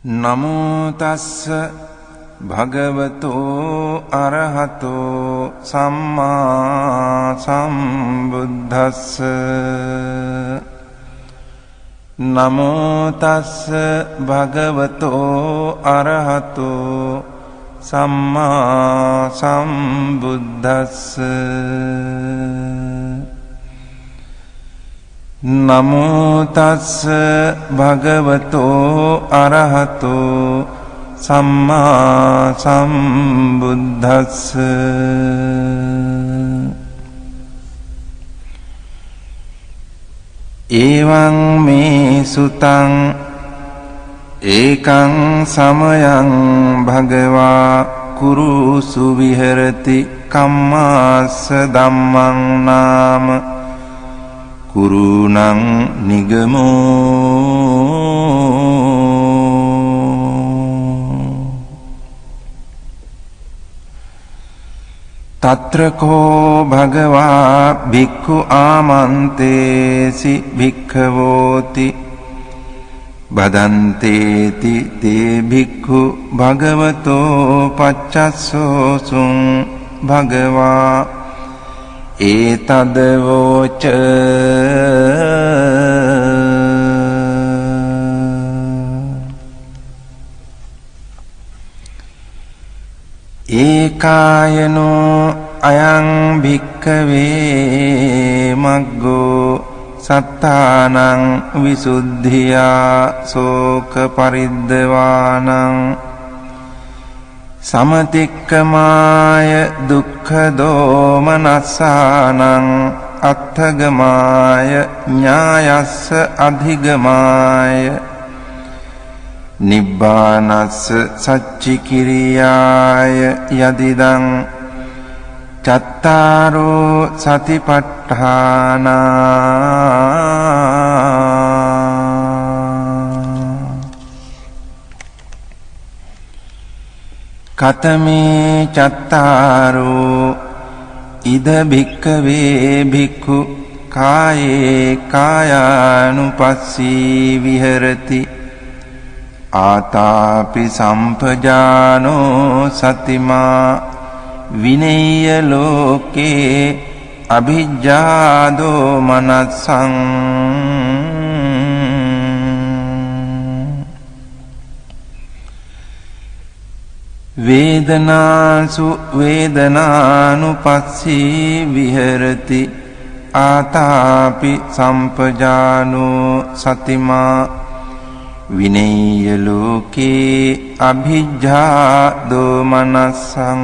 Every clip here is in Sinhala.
නමෝ තස්ස භගවතෝ අරහතෝ සම්මා සම්බුද්දස්ස. නමෝ තස්ස භගවතෝ අරහතෝ සම්මා සම්බුද්දස්ස. නමෝ තස්ස භගවතෝ අරහතෝ සම්මා සම්බුද්දස්ස. එවං මේ සුතං ඒකං සමයං භගවා කුරුසු විහෙරති කම්මාස්ස ධම්මං නාම කුරුණං නිගමෝ. තත්‍රකෝ භගවා භික්ඛු ආමන්තේසි භික්ඛවෝති බදන්තේති තේ භික්ඛු භගවතෝ පච්චස්සෝසුං භගවා ඒතදවෝච. ඒකායනෝ අයං භික්ඛවේ මග්ගෝ සත්තානං විසුද්ධියා සෝක පරිද්දවානං සමතික්කමාය දුක්ඛ දෝමනස්සානං අත්ථගමාය ඥායස්ස අධිගමාය නිබ්බානස්ස සච්චිකිරියාය යදිදං චත්තාරෝ සතිපට්ඨානා. කතමේ චත්තාරෝ ඉද භික්ඛවේ භික්ඛු කායේ කායානුපස්සී විහෙරති ආතාපි සම්පජානෝ සතිමා විනේය ලෝකේ අභිජ්ජාදෝ මනස්සං. වේදනාසු වේදනානුපස්සී විහෙරති ආතාපි සම්පජානෝ සතිමා විනේය ලෝකේ අභිජ්ජා දෝමනස්සං.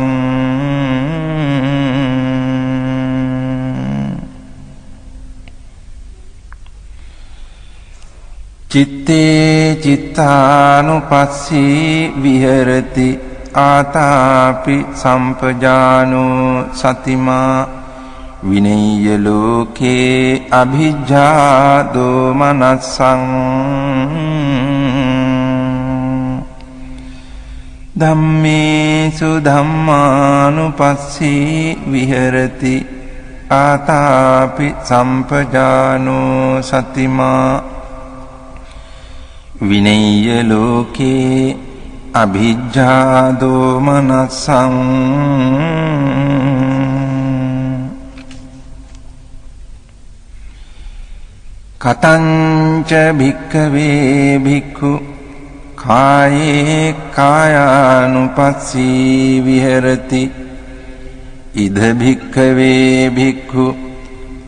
චිත්තේ චිත්තානුපස්සී විහෙරති ආතාපි සම්පජානෝ සතිමා විනේය ලෝකේ අභිජ්ජා දෝමනස්සං. ධම්මේසු ධම්මානුපස්සී විහෙරති ආතාපි සම්පජානෝ සතිමා විනේය ලෝකේ අභිජ්ජා දෝමනස්සං. කතංච භික්ඛවේ භික්ඛු කායේ කායානුපස්සී විහෙරති ඉද භික්ඛවේ භික්ඛු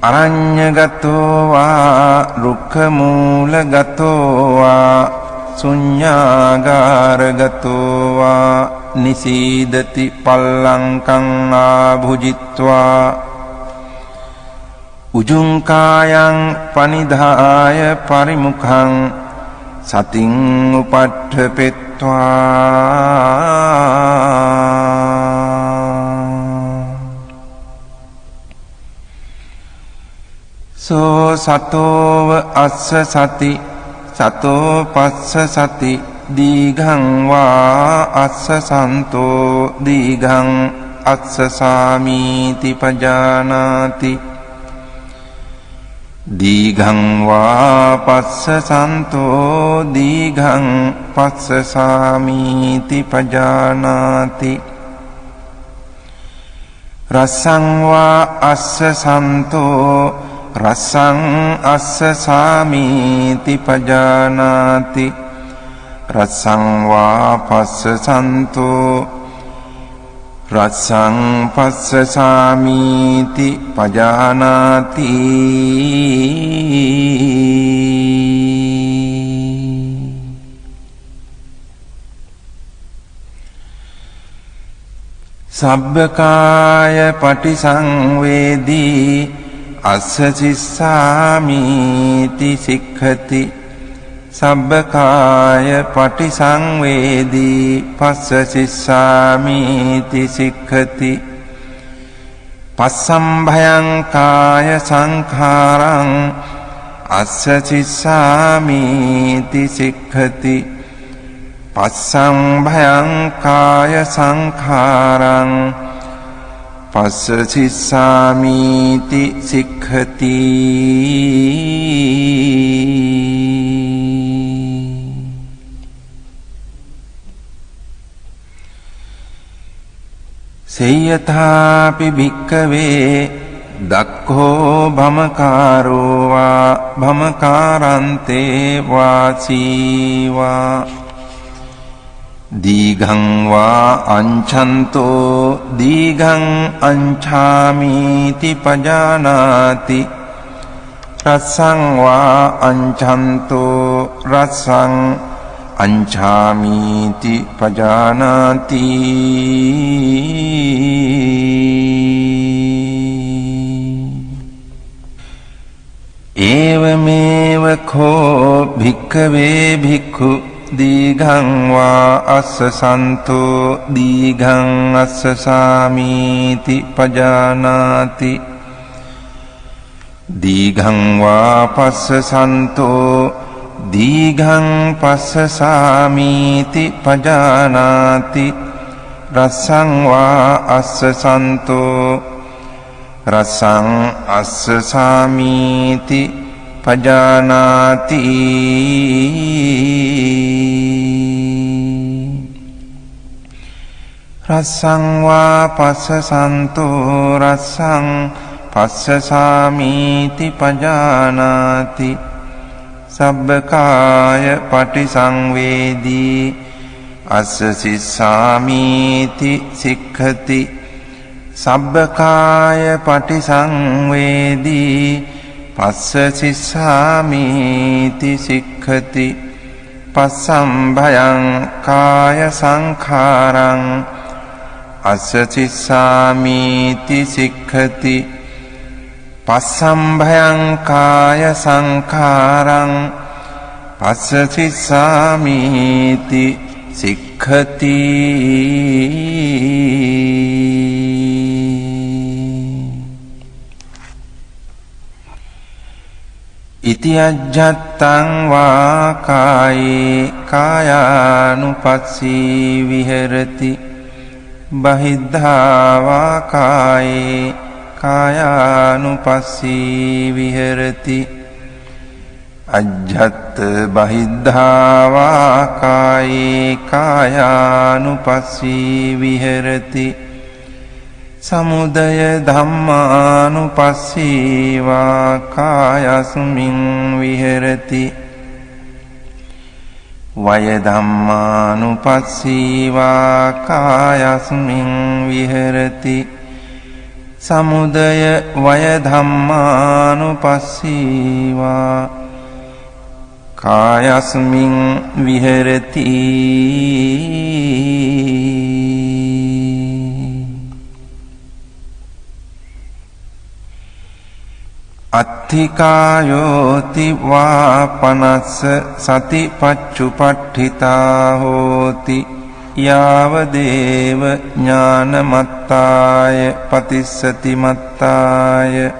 අරඤ්ඤගතෝ වා රුක්ඛමූලගතෝ වා ශුඤ්ඤාගාරගතෝ වා නිසීදති පල්ලංකං ආභුජිත්වා උජුං කායං පනිධාය පරිමුඛං සතින් උපට්ඨපෙත්වා. සෝ සතෝව අස්ස සති සතෝ පස්ස සති දීඝං වා අස්ස සන්තෝ දීඝං අස්ස සාමීති පජානාති දීඝං වා පස්සසන්තෝ දීඝං පස්සසාමීති පජානාති රසං වා අස්සසන්තෝ රසං අස්සසාමීති පජානාති රසං වා පස්සසන්තෝ රසං පස්සසාමීති පජානාති සබ්බකාය පටිසංවේදී අස්ස සිස්සාමීති සික්ඛති සබ්බකාය පටිසංවේදී පස්ස සිස්සාමීති සික්ඛති පස්සම්භයං කාය සංඛාරං අස්ස සිස්සාමීති සික්ඛති පස්සම්භයං කාය සංඛාරං පස්ස සිස්සාමීති සික්ඛති සේයථාපි භික්ඛවේ දක්ඛෝ භමකාරෝ වා භමකාරන්තේ වාසීවා දීඝං වා අංඡන්තෝ දීඝං අංඡාමීති පජානාති රසං වා අංඡන්තෝ රසං අංඡාමීති පජානාති ඒවමේව කෝ භික්ඛවේ භික්ඛු දීඝං වා අස්සසන්තෝ දීඝං අස්සසාමීති පජානාති දීඝං වා පස්සසන්තෝ දීඝං පස්සසාමීති පජානාති රසං වා අස්සසන්තෝ රසං අස්සසාමීති පජානාති රසං වා පස්සසන්තෝ රසං පස්සසාමීති පජානාති සබ්බකාය පටිසංවේදී අස්ස සිස්සාමීති සික්ඛති සබ්බකාය පටිසංවේදී පස්ස සිස්සාමීති සික්ඛති පස්සම්භයං කාය සංඛාරං අස්ස සිස්සාමීති සික්ඛති පස්සම්භයං කාය සංඛාරං පස්ස සිස්සාමීති සික්ඛති ඉති අජ්ජත්තං වා කායේ කායානුපස්සී විහෙරති බහිද්ධා වා කායේ කායානුපස්සී විහෙරති අජ්ජත් බහිද්ධා වා කායේ කායානුපස්සී විහෙරති සමුදය ධම්මානුපස්සී වා කායස්මින් විහෙරති වය ධම්මානුපස්සී වා කායස්මින් විහෙරති සමුදය වය ධම්මානුපස්සී වා කායස්මින් විහෙරති අත්ථිකායෝති වා පනස්ස සතිපච්චුපට්ඨිතා හෝති යාව දේව ඥානමත්තාය පතිස්සති මත්තාය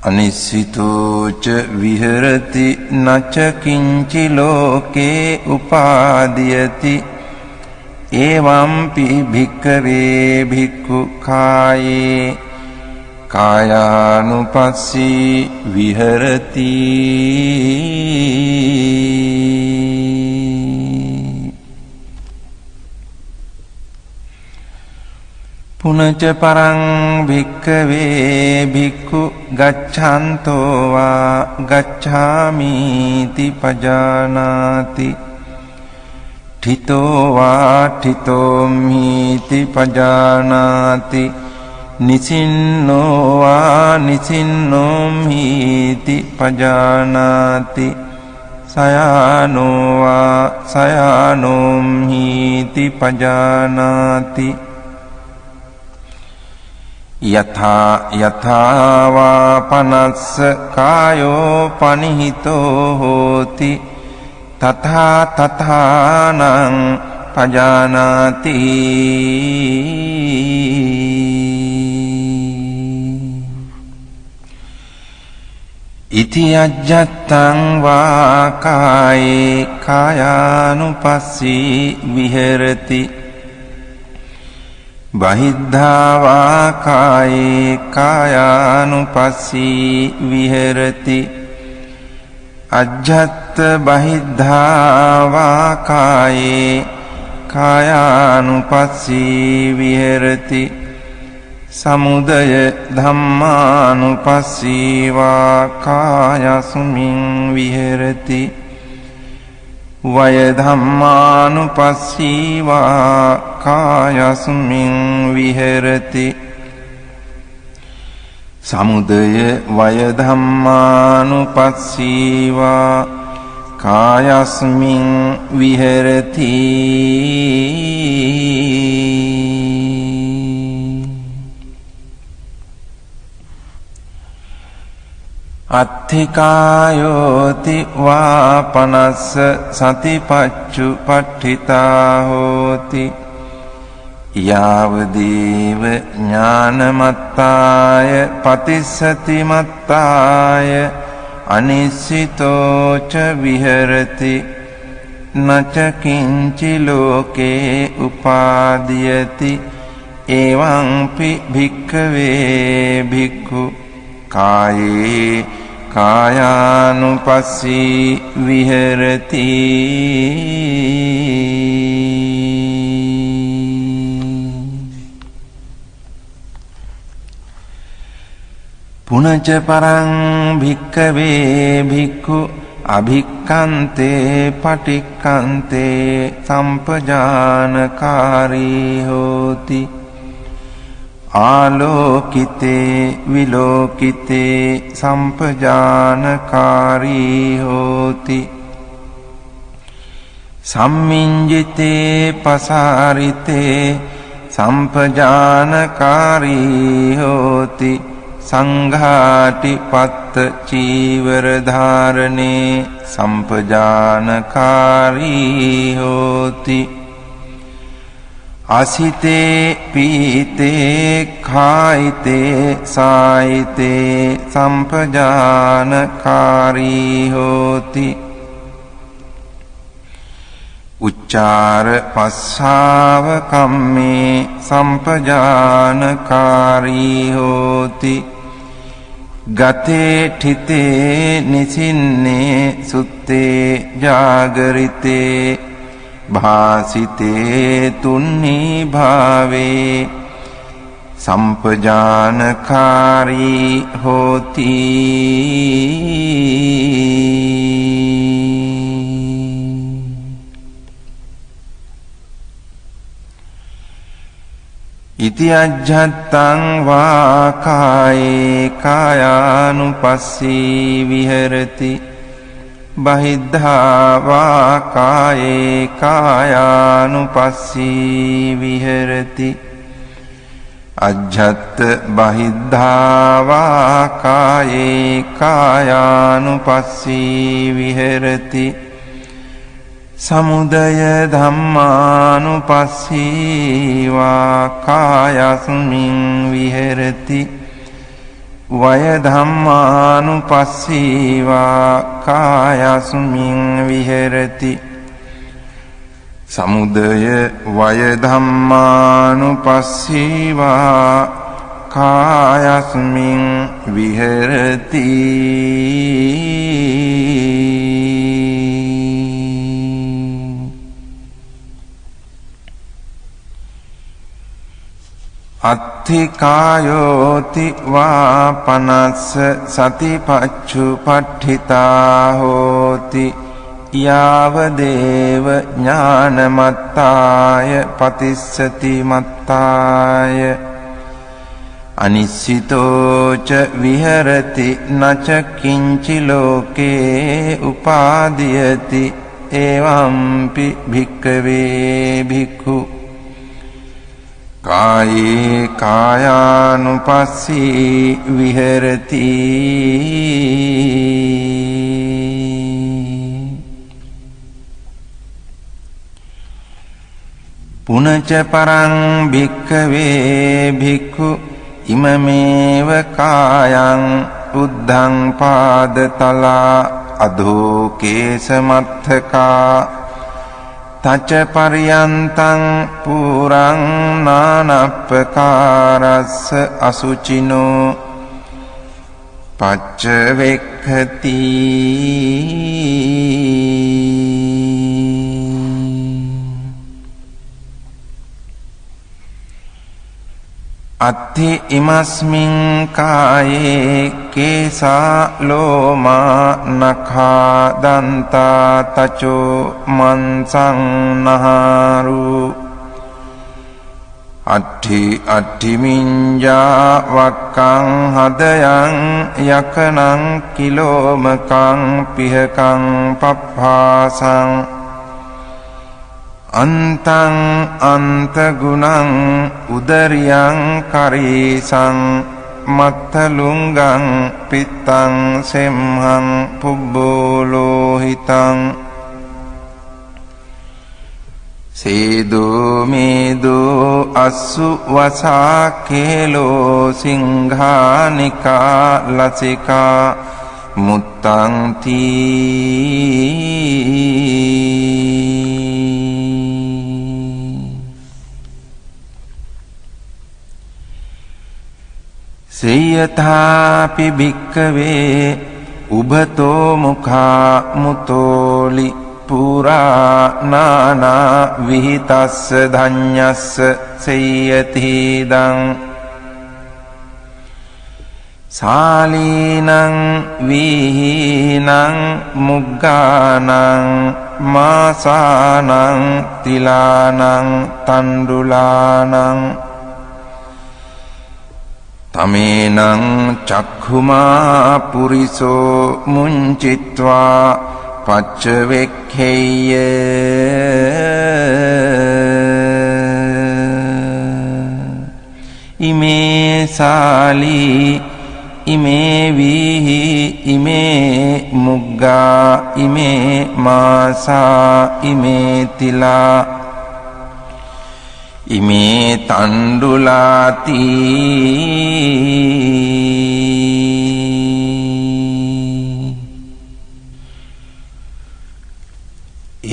අනිසිතෝච විහෙරති නච කිංචි ලෝකේ උපාදීයති එවම්පි භික්ඛවේ භික්ඛු කායේ කායානුපස්සී විහෙරති පුනච පරං භික්ඛවේ භික්ඛු ගච්ඡන්තෝ වා ගච්ඡාමිති පජානාති ඨිතෝ වා ඨිතෝමිති පජානාති නිසින්නෝ වා නිසින්නෝමිති පජානාති සයානෝ වා සයානෝමිති පජානාති යථා යථා වා පනස්ස කායෝ පනිහිතෝ හෝති තථා තථානං පජානාති ඉති අජ්ජත්තං වා කායේ කායානුපස්සී විහෙරති බහිද්ධා වා කායේ කායානුපස්සී විහෙරති අජ්ජත් බහිද්ධා වා කායේ කායානුපස්සී විහෙරති සමුදය ධම්මානුපස්සී වා කායස්මින් විහෙරති වය ධම්මානුපස්සී වා කායස්මින් විහෙරති සමුදය වය ධම්මානුපස්සී වා කායස්මින් විහෙරති අත්ථිකායෝති වා පනස්ස සතිපච්චුපට්ඨිතා හෝති යාවදීව ඥානමත්තාය පතිස්සති මත්තාය අනිස්සිතෝ ච විහෙරති නච කිංචි ලෝකේ උපාදීයති එවං පි භික්ඛවේ භික්ඛු කායේ කායානුපස්සී විහෙරති පුනච පරං භික්ඛවේ භික්ඛු අභික්ඛන්තේ පටික්ඛන්තේ සම්පජානකාරී හෝති ආලෝකිතේ විලෝකිතේ සම්පජානකාරී හෝති සම්මිඤ්ජිතේ පසාරිතේ සම්පජානකාරී හෝති සංඝාටිපත්ත චීවර ධාරණේ සම්පජානකාරී හෝති අසිතේ පීතේ කායිතේ සායිතේ සම්පජානකාරී හෝති උච්චාර පස්සාව කම්මේ සම්පජානකාරී හෝති ගතේ ඨිතේ නිසින්නේ සුත්තේ ජාගරිතේ භාසිතේ තුන්නී භාවේ සම්පජානකාරී හෝති ඉති අජ්ජත්තං වා කායේ කායානුපස්සී විහෙරති බහිද්ධා වා කායේ කායානුපස්සී විහෙරති අජ්ජත් බහිද්ධා වා කායේ කායානුපස්සී විහෙරති සමුදය ධම්මානුපස්සී වා කායස්මින් විහෙරති වය ධම්මානුපස්සී වා කායස්මින් විහෙරති සමුදය වය ධම්මානුපස්සී වා කායස්මින් විහෙරති අත්ථිකායෝති වාපනස්ස සතිපච්චුපට්ඨිතා හෝති යාව දේව ඥානමත්තාය පතිස්සති මත්තාය අනිස්සිතෝච විහෙරති නච කිංචි ලෝකේ උපාදීයති එවම්පි භික්ඛවේ භික්ඛු කායේ කායානුපස්සී විහෙරති පුනච පරං භික්ඛවේ භික්ඛු ඉමමේව කායං උද්ධං පාදතලා අධෝ කේසමත්තකා තච පරියන්තං පුරං නානප්පකාරස්ස අසුචිනෝ පච්චවෙක්ඛති අත්ථි ඉමස්මින් කායේ කේසා ලෝමා නඛා දන්තා තචෝ මන්සං නහාරු අට්ඨි මිඤ්ඤා වක්කං හදයන් යකනං කිලෝමකං පිහකං පප්පාසං අන්තං අන්තගුණං උදරියං කරීසං මත්තලුංගං පිත්තං සෙම්හං පුබ්බෝලෝහිතං සේදෝ මේදෝ අස්සු වසා කේලෝ සිංහානිකා ලසිකා මුත්තං තී සේයථාපි භික්ඛවේ උභතෝ මුඛා මුතෝලි පුරා නානා විහිතස්ස ධඤ්ඤස්ස සේයති දං සාලීනං විහීනං මුග්ගානං මාසානං තිලානං තණ්ඩුලානං තමේනං චක්ඛුමා පුරිසෝ මුංචිත්වා පච්චවෙක්ඛේය ඉමේ සාලී ඉමේ වීහි ඉමේ මුග්ගා ඉමේ මාසා ඉමේ තිලා ඉමේ තණ්ඩුලාති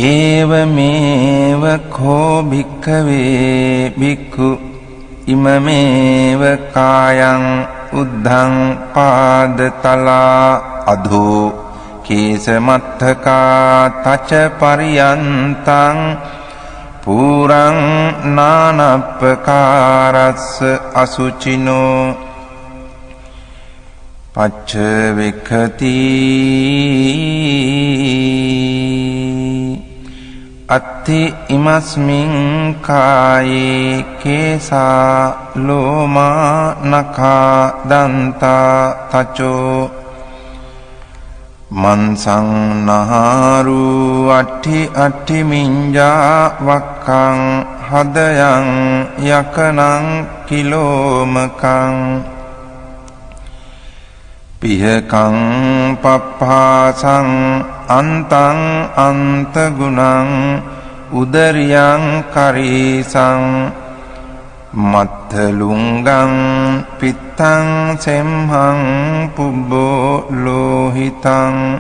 ඒවමේව කෝ භික්ඛවේ භික්ඛු ඉමමේව කායං උද්ධං පාදතලා අධෝ කේසමත්තකා තච පරියන්තං පුරං නානප්පකාරස්ස අසුචිනෝ පච්චවෙක්ඛති අත්ථි ඉමස්මින් කායේ කේසා ලෝමා නඛා දන්තා තචෝ මන්සං නහාරු අට්ඨි මිඤ්ඤා වක්කං හදයන් යකනං කිලෝමකං පිහකං පප්පාසං අන්තං අන්තගුණං උදරියං කරීසං මත්තලුංගං පිත්තං සෙම්හං පුබ්බෝ ලෝහිතං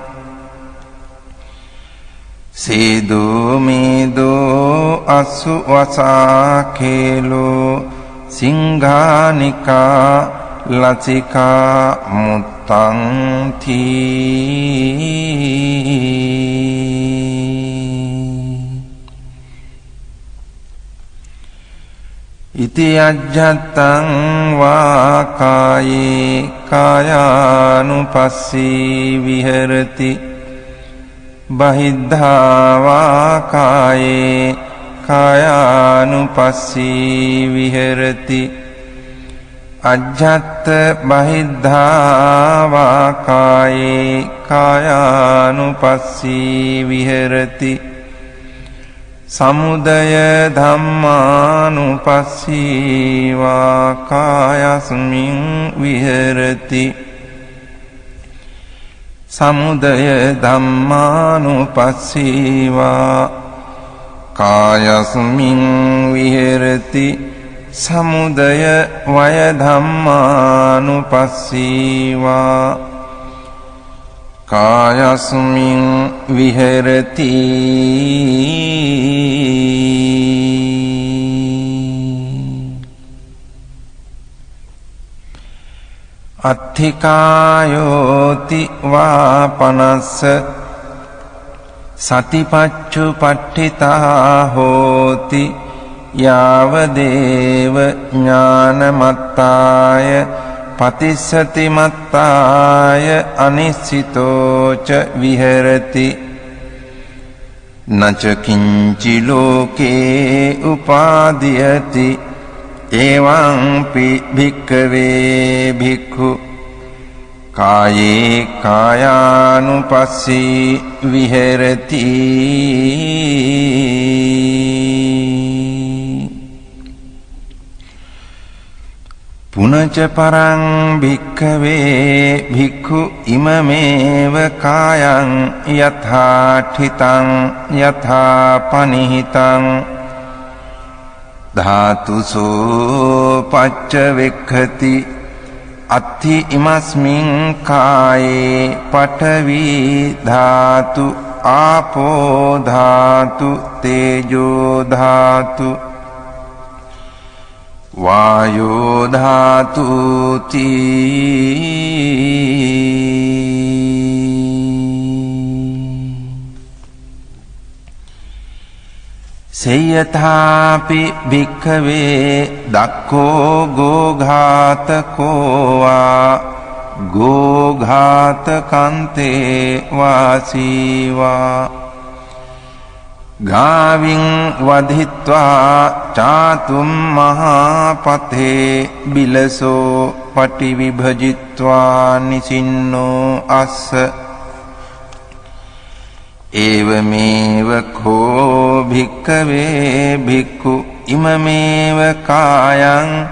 සේදෝ මේදෝ අස්සු වසා කේලෝ සිංහානිකා ලසිකා මුත්තං තී ඉති අජ්ජත්තං වා කායේ කායානුපස්සී විහෙරති බහිද්ධා වා කායේ කායානුපස්සී විහෙරති අජ්ජත්ත බහිද්ධා වා කායේ කායානුපස්සී විහෙරති සමුදය ධම්මානුපස්සී වා කායස්මින් විහෙරති සමුදය ධම්මානුපස්සී වා කායස්මින් විහෙරති සමුදය වය ධම්මානුපස්සී වා කායස්මින් විහෙරති අත්ථිකායෝති වාපනස්ස සතිපච්චුපට්ඨිතා හෝති යාවදේව ඥානමත්තාය පතිස්සති මත්තාය අනිස්සිතෝච විහෙරති නච කිංචි ලෝකේ උපාදීයති එවං පි භික්ඛවේ භික්ඛු කායේ කායානුපස්සී විහෙරති පුනච පරං භික්ඛවේ භික්ඛු ඉමමේව කායං යථාඨිතං යථාපනිහිතං ධාතුසෝ පච්චවෙක්ඛති අත්ථි ඉමස්මින් කායේ පඨවි ධාතු ආපෝ ධාතු තේජෝ ධාතු වායෝ ධාතු සේයථාපි භික්ඛවේ දක්ඛෝ ගෝඝාතකෝ වා ගෝඝාතකන්තේ වාසීවා ගාවින් වධිත්වා චාතුම් මහාපතේ බිලසෝ පටිවිභජිත්වා නිසින්නෝ අස්ස ඒවමේව කෝ භික්ඛවේ භික්ඛු ඉමමේව කායං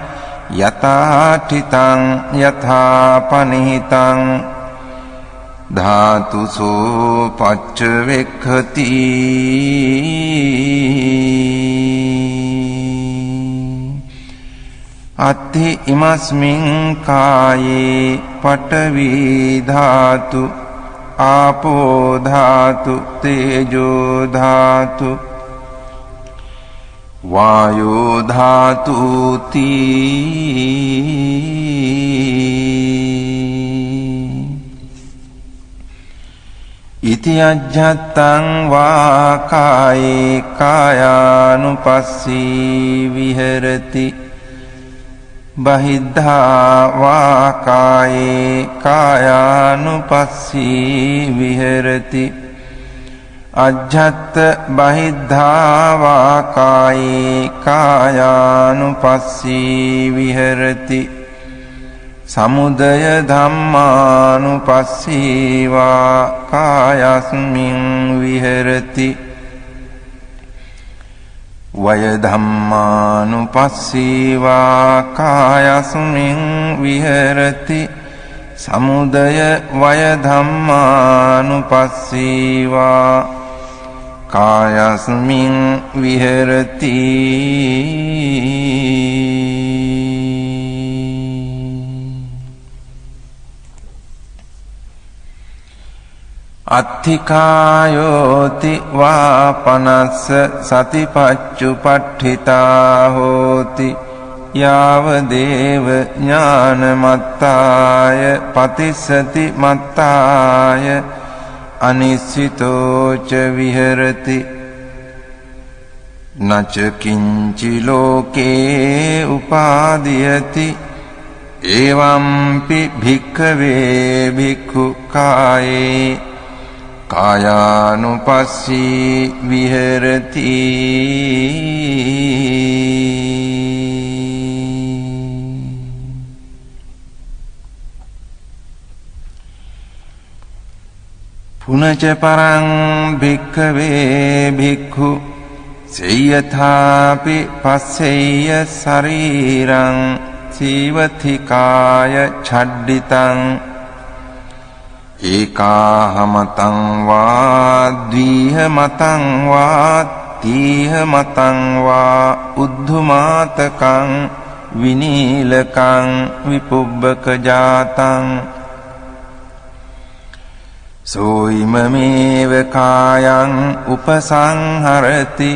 යථාඨිතං යථාපනිහිතං ධාතුසෝ පච්චවෙක්ඛති අත්ථි ඉමස්මින් කායේ පඨවි ධාතු ආපෝ ධාතු තේජෝ ධාතු වායෝ ධාතු ඉති අජ්ජත්තං වා කායේ කායානුපස්සී විහෙරති බහිද්ධා වා කායේ කායානුපස්සී විහෙරති අජ්ජත් බහිද්ධා වා කායේ කායානුපස්සී විහෙරති සමුදය ධම්මානුපස්සී වා කායස්මින් විහෙරති වය ධම්මානුපස්සී වා කායස්මින් විහෙරති සමුදය වය ධම්මානුපස්සී වා කායස්මින් විහෙරති අත්ථිකායෝති වාපනස්ස සතිපච්චුපට්ඨිතා හෝති යාවදේව ඥානමත්තාය පතිස්සති මත්තාය අනිස්සිතෝච විහෙරති නච කිංචි ලෝකේ උපාදීයති එවම්පි භික්ඛවේ භික්ඛු කායේ කායානුපස්සී විහෙරති පුනච පරං භික්ඛවේ භික්ඛු සේයථාපි පස්සෙය්‍ය ශරීරං සීවතිකාය ඡඩ්ඩිතං ඒකාහමතං වා ද්විහමතං වා තීහමතං වා උද්ධමාතකං විනීලකං විපුබ්බක ජාතං සෝයිමමේව කායං උපසංහරති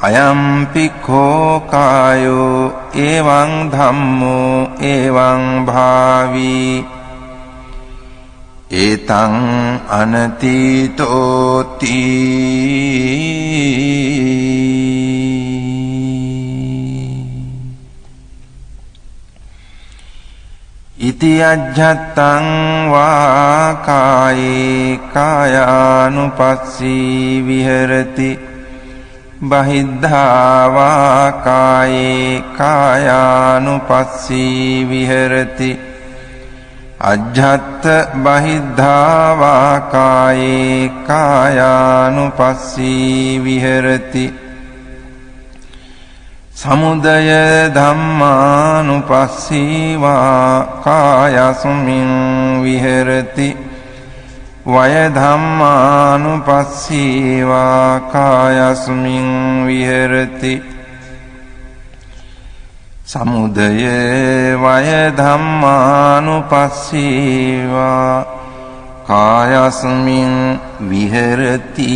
අයම්පි කෝ කායෝ එවං ධම්මෝ එවං භාවී ඒතං අනතීතෝති ඉති අජ්ජත්තං වා කායේ කායානුපස්සී විහෙරති බහිද්ධා වා කායේ කායානුපස්සී විහෙරති අජ්ජත් බහිද්ධා වා කායේ කායානුපස්සී විහෙරති සමුදය ධම්මානුපස්සී වා කායස්මින් විහෙරති වය ධම්මානුපස්සී වා කායස්මින් විහෙරති සමුදය වය ධම්මානුපස්සී වා කායස්මින් විහෙරති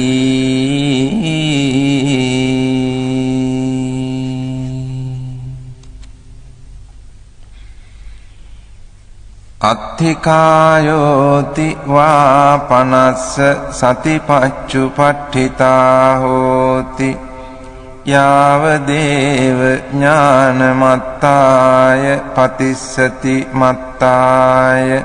අත්ථිකායෝති වා පනස්ස සතිපච්චුපට්ඨිතා හෝති යාවදේව ඥානමත්තාය පතිස්සති මත්තාය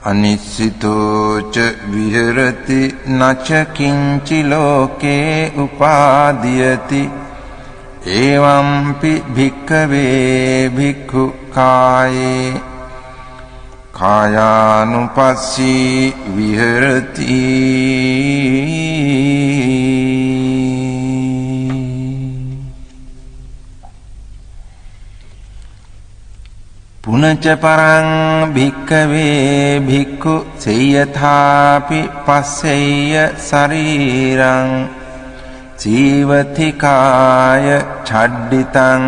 අනිස්සිතෝච විහෙරති නච කිංචි ලෝකේ උපාදීයති එවම්පි භික්ඛවේ භික්ඛු කායේ කායානුපස්සී විහෙරති පුනච පරං භික්ඛවේ භික්ඛු සේයථාපි පස්සෙය්‍ය ශරීරං ජීවතිකාය ඡඩ්ඩිතං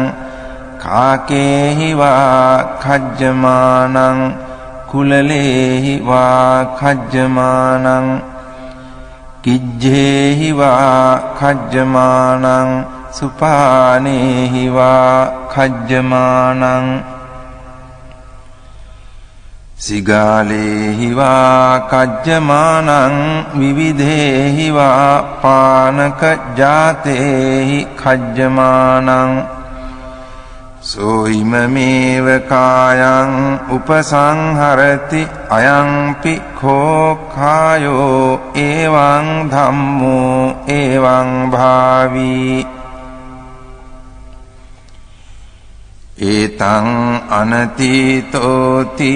කාකේහි වා khajjamaනං කුලලේහි වා khajjamaනං කිජ්ජේහි වා khajjamaනං සුපානේහි වා khajjamaනං සිගාලේහි වා khajjamaනං විවිධේහි වා පානක ජාතේහි khajjamaනං සෝයිමමේව කායං උපසංහරති අයංපි කෝ කායෝ එවං ධම්මෝ එවං භාවී ඒතං අනතීතෝති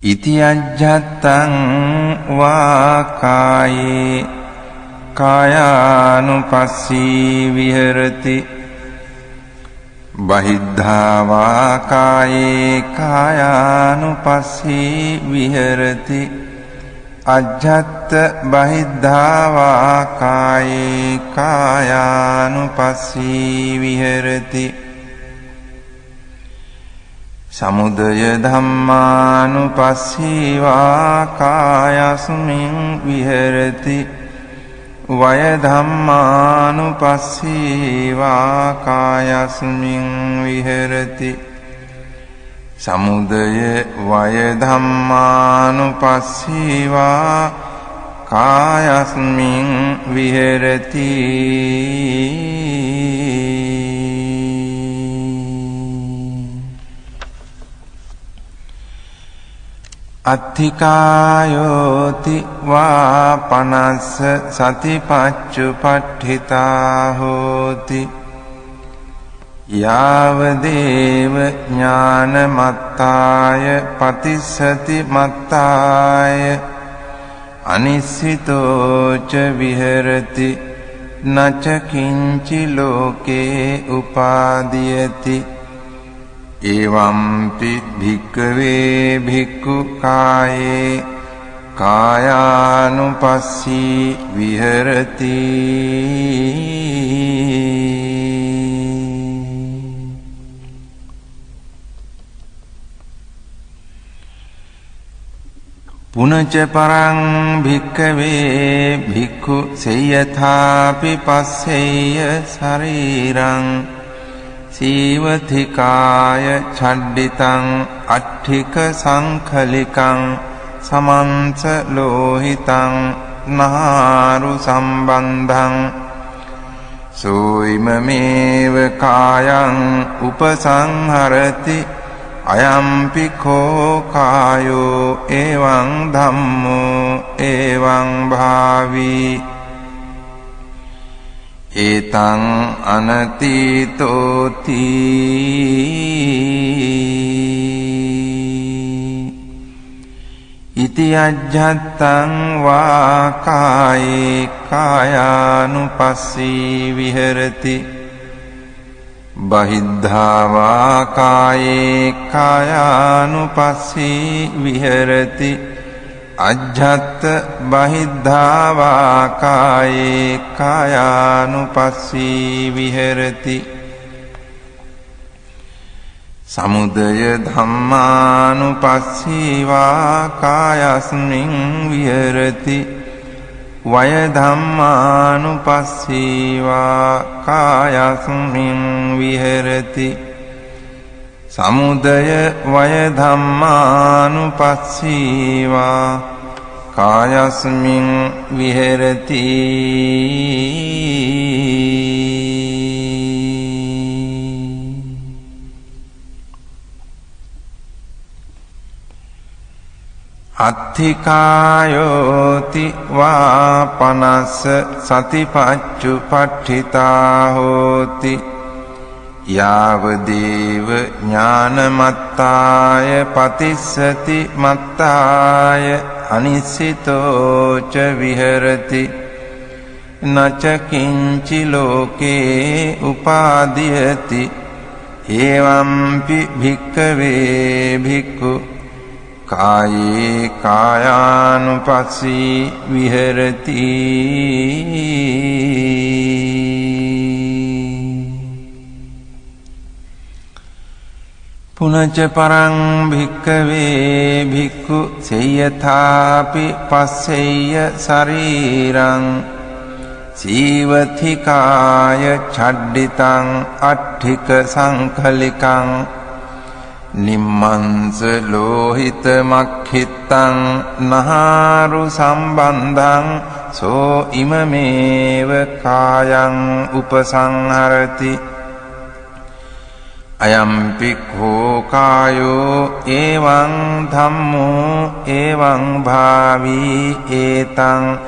ඉති අජ්ජත්තං වා කායේ කායානුපස්සී විහෙරති බහිද්ධා වා කායේ කායානුපස්සී විහෙරති අජ්ජත් බහිද්ධා වා කායේ කායානුපස්සී විහෙරති සමුදය ධම්මානුපස්සීවා කායස්මින් විහෙරති වය ධම්මානුපස්සීවා කායස්මින් විහෙරති සමුදය වය ධම්මානුපස්සීවා කායස්මින් විහෙරති අත්ථිකායෝති වා පනස්ස සතිපච්චුපට්ඨිතා හෝති යාවදේව ඥානමත්තාය පතිස්සති මත්තාය අනිස්සිතෝච විහෙරති නච කිංචි ලෝකේ උපාදීයති එවම්පි භික්ඛවේ භික්ඛු කායේ කායානුපස්සී විහෙරති පුනච පරං භික්ඛවේ භික්ඛු සේයථාපි පස්සෙය්‍ය ශරීරං සීවතිකාය ඡණ්ඩිතං අට්ඨික සංඛලිකං සමන්ස ලෝහිතං නාරු සම්බන්ධං සෝයිමමේව කායං උපසංහරති අයම්පි කෝ කායෝ එවං ධම්මෝ එවං භාවී ඒතං අනතීතෝති ඉති අජ්ජත්තං වා කායේ කායානුපස්සී විහෙරති බහිද්ධා වා කායේ කායානුපස්සී විහෙරති අජ්ජත් බහිද්ධා වා කායේ කායානුපස්සී විහෙරති සමුදය ධම්මානුපස්සීවා කායස්මින් විහෙරති වය ධම්මානුපස්සීවා කායස්මින් විහෙරති සමුදය වය ධම්මානුපස්සීවා කායස්මින් විහෙරති අත්ථිකායෝති වා පනස්ස සතිපච්චුපට්ඨිතා හෝති යාවදේව ඥානමත්තාය පතිස්සති මත්තාය අනිස්සිතෝච විහෙරති නච කිංචි ලෝකේ උපාදීයති එවම්පි භික්ඛවේ භික්ඛු කායේ කායානුපස්සී විහෙරති පුනච පරං භික්ඛවේ භික්ඛු සේයථාපි පස්සෙය්‍ය ශරීරං සීවතිකාය ඡණ්ඩිතං අට්ඨික සංඛලිකං නිම්මංස ලෝහිත මක්ඛිත්තං නහාරු සම්බන්ධං සෝ ඉමමේව කායං උපසංහරති අයම්පි කෝ කායෝ එවං ධම්මෝ එවං භාවී ඒතං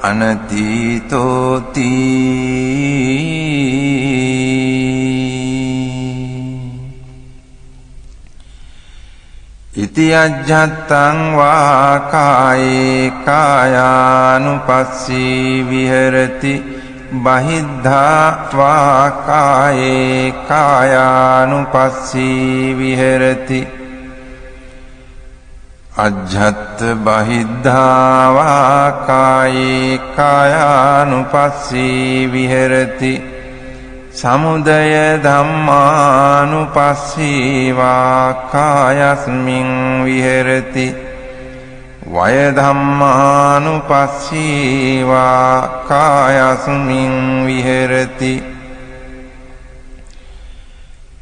අනතීතෝති ඉති අජ්ජත්තං වා කායේ කායානුපස්සී විහෙරති බහිද්ධා වා කායේ කායානුපස්සී විහෙරති අජ්ජත් බහිද්ධා වා කායේ කායානුපස්සී විහෙරති සමුදය ධම්මානුපස්සීවා කායස්මින් විහෙරති වය ධම්මානුපස්සීවා කායස්මින් විහෙරති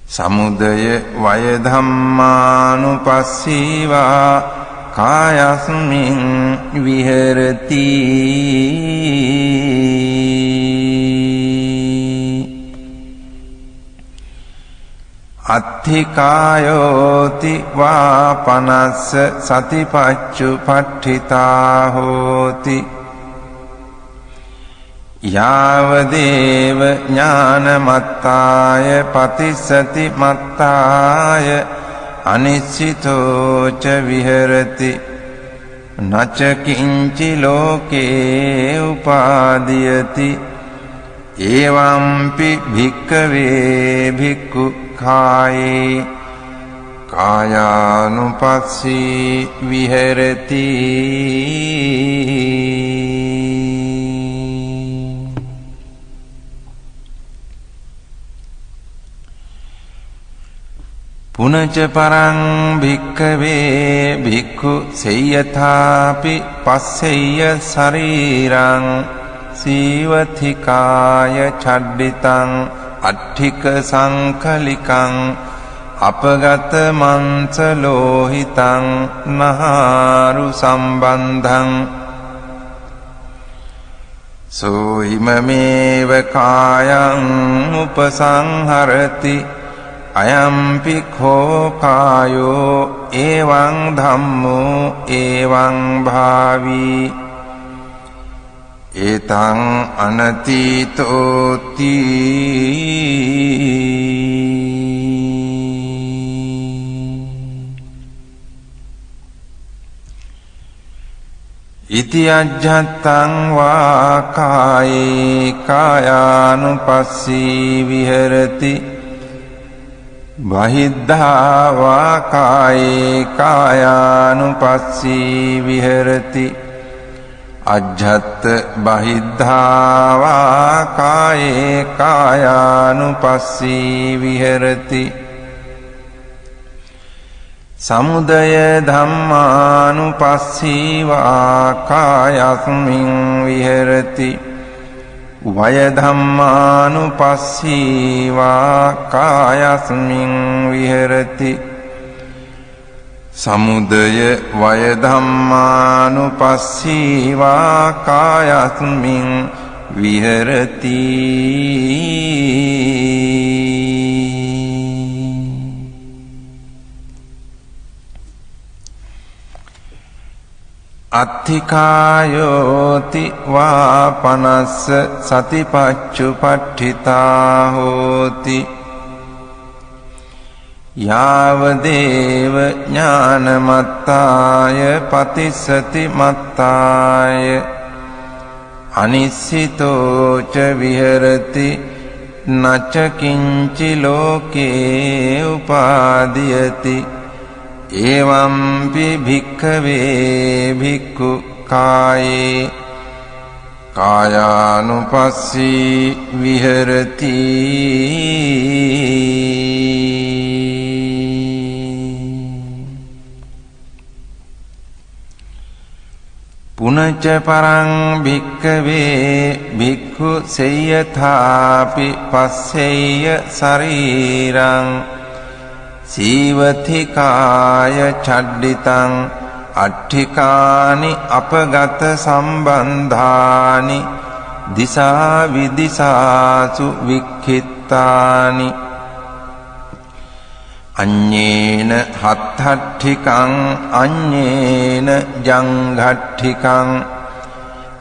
සමුදය වය ධම්මානුපස්සීවා කායස්මින් විහෙරති අත්ථිකායෝති වා පනස්ස සතිපච්චුපට්ඨිතා හෝති යාවදේව ඥානමත්තාය පතිස්සති මත්තාය අනිශ්චිතෝ ච විහෙරති නච කිංචි ලෝකේ උපාදීයති එවම්පි භික්ඛවේ භික්ඛු කායේ කායානුපස්සී විහෙරති පුනච පරං භික්ඛවේ භික්ඛු සේයථාපි පස්සෙය්‍ය ශරීරං සීවතිකාය චඩ්ඩිතං අට්ඨික සංකලිකං අපගත මන්ස ලෝහිතං නහාරු සම්බන්ධං සෝහිමමේව කායං උපසංහරති අයම්පි කෝ කායෝ එවං ධම්මෝ එවං භාවී ඒතං අනතීතෝති ඉති අජ්ජත්තං වා කායේ කායානුපස්සී විහෙරති බහිද්ධා වා කායේ කායානුපස්සී විහෙරති අජ්ජත් බහිද්ධා වා කායේ කායානුපස්සී විහෙරති සමුදය ධම්මානුපස්සීවා කායස්මින් විහෙරති වය ධම්මානුපස්සීවා කායස්මින් විහෙරති සමුදය වය ධම්මානුපස්සීවා කායස්මින් විහෙරති අත්ථිකායෝති වා පනස්ස සතිපච්චුපට්ඨිතා හෝති යාවදේව ඥානමත්තාය පතිස්සති මත්තාය අනිශ්චිතෝ ච විහෙරති නච කිංචි ලෝකේ උපාදීයති එවම්පි භික්ඛවේ භික්ඛු කායේ කායානුපස්සී විහෙරති පුනච පරං භික්ඛවේ භික්ඛු සේයථාපි පස්සෙය්‍ය ශරීරං සීවතිකාය චඩ්ඩිතං අට්ඨිකානි අපගත සම්බන්ධානි දිසා විදිසාසු වික්ඛිත්තානි අඤ්ඤේන හත්ථට්ඨිකං අඤ්ඤේන ජංඝට්ඨිකං